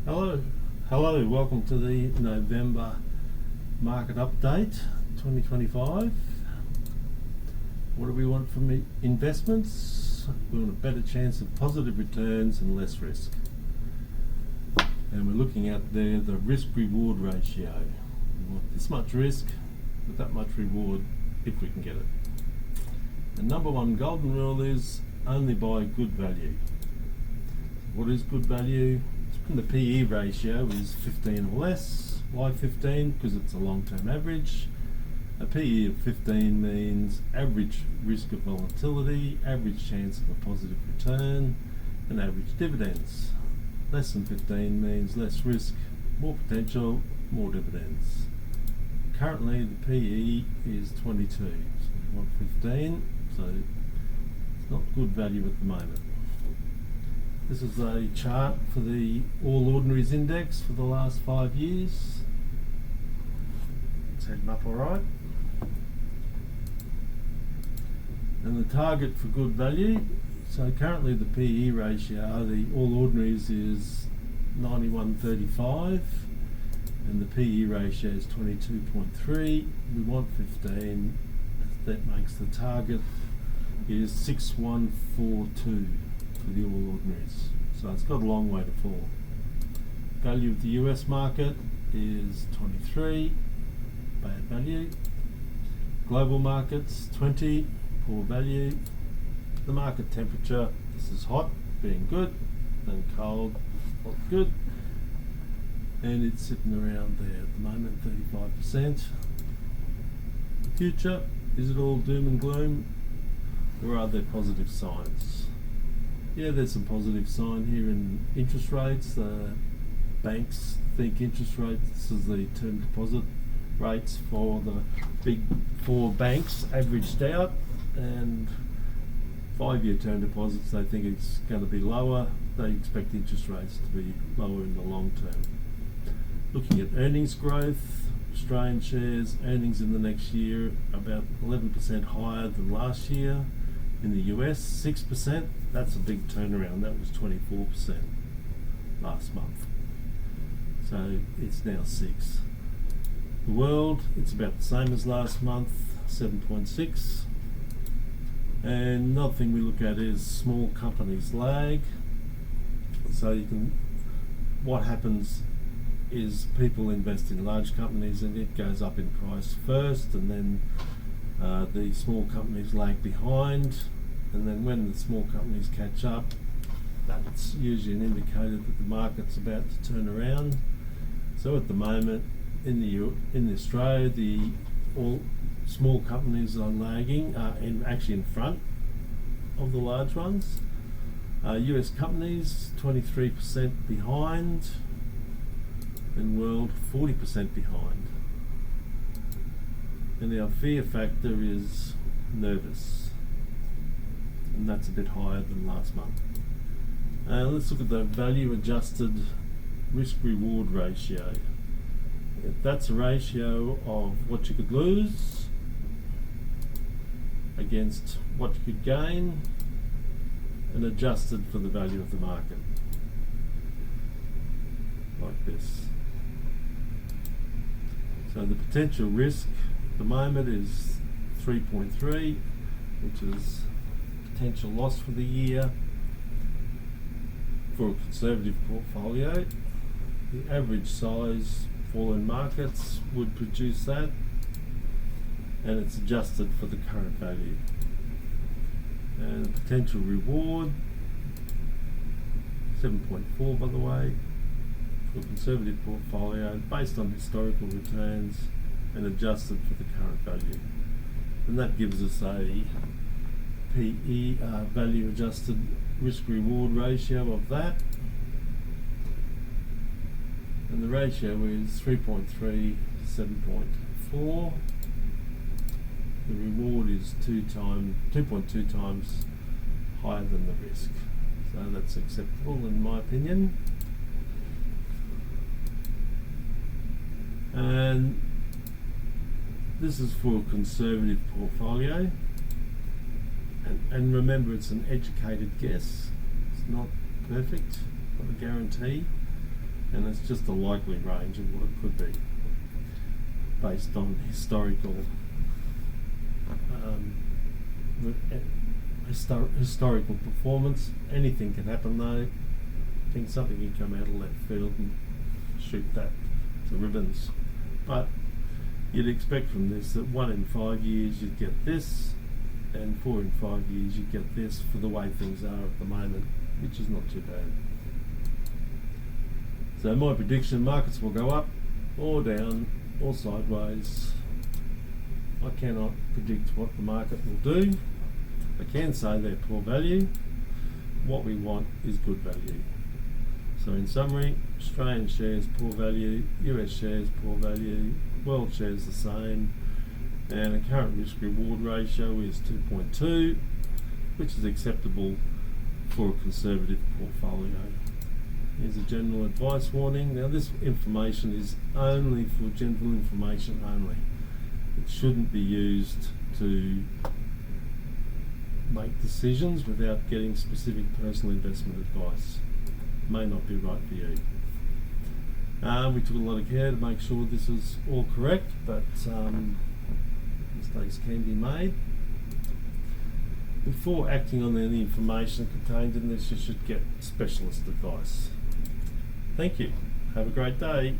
Hello, welcome to the November market update 2025. What do we want from investments? We want a better chance of positive returns and less risk. And we're looking at there the risk-reward ratio. We want this much risk with that much reward if we can get it. The number one golden rule is only buy good value. What is good value? And the PE ratio is 15 or less. Why 15? Because it's a long-term average. A PE of 15 means average risk of volatility, average chance of a positive return, and average dividends. Less than 15 means less risk, more potential, more dividends. Currently the PE is 22, so we want 15, so it's not good value at the moment. This is a chart for the All Ordinaries Index for the last 5 years. It's heading up alright. And the target for good value, so currently the PE ratio, the All Ordinaries is 91.35 and the PE ratio is 22.3. We want 15. That makes the target is 6142. For the All Ordinaries, so it's got a long way to fall. Value of the US market is 23, bad value. Global markets 20, poor value. The market temperature, this is hot, being good, and cold, not good. And it's sitting around there at the moment, 35%. The future, is it all doom and gloom, or are there positive signs? Yeah, there's some positive sign here in interest rates. Banks think interest rates, this is the term deposit rates for the big four banks averaged out, and 5-year term deposits, they think it's going to be lower. They expect interest rates to be lower in the long term. Looking at earnings growth, Australian shares earnings in the next year about 11% higher than last year. In the US, 6%, that's a big turnaround. That was 24% last month. So it's now 6. The world, it's about the same as last month, 7.6. And another thing we look at is small companies lag. So what happens is people invest in large companies and it goes up in price first, and then the small companies lag behind, and then when the small companies catch up, that's usually an indicator that the market's about to turn around. So at the moment in Australia, all small companies are lagging, actually in front of the large ones. US companies 23% behind, and world 40% behind. And our fear factor is nervous, and that's a bit higher than last month. Let's look at the value adjusted risk reward ratio. That's a ratio of what you could lose against what you could gain, and adjusted for the value of the market, like this. So the potential risk at the moment is 3.3, which is potential loss for the year for a conservative portfolio. The average size fall in markets would produce that, and it's adjusted for the current value. And the potential reward 7.4, by the way, for a conservative portfolio based on historical returns and adjusted for the current value. And that gives us a PE value adjusted risk reward ratio of that. And the ratio is 3.3 to 7.4. The reward is 2.2 times higher than the risk. So that's acceptable in my opinion. And this is for a conservative portfolio, and remember, it's an educated guess. It's not perfect, not a guarantee. and it's just a likely range of what it could be based on historical historical performance. Anything can happen though. I think something can come out of left field and shoot that to ribbons, but you'd expect from this that 1 in 5 years you'd get this, and 4 in 5 years you'd get this for the way things are at the moment, which is not too bad. So my prediction, markets will go up or down or sideways. I cannot predict what the market will do. I can say they're poor value. What we want is good value. So in summary, Australian shares poor value, US shares poor value, world shares the same, and a current risk reward ratio is 2.2, which is acceptable for a conservative portfolio. Here's a general advice warning. Now this information is only for general information only. It shouldn't be used to make decisions without getting specific personal investment advice. May not be right for you. We took a lot of care to make sure this was all correct, but mistakes can be made. Before acting on any information contained in this, you should get specialist advice. Thank you. Have a great day.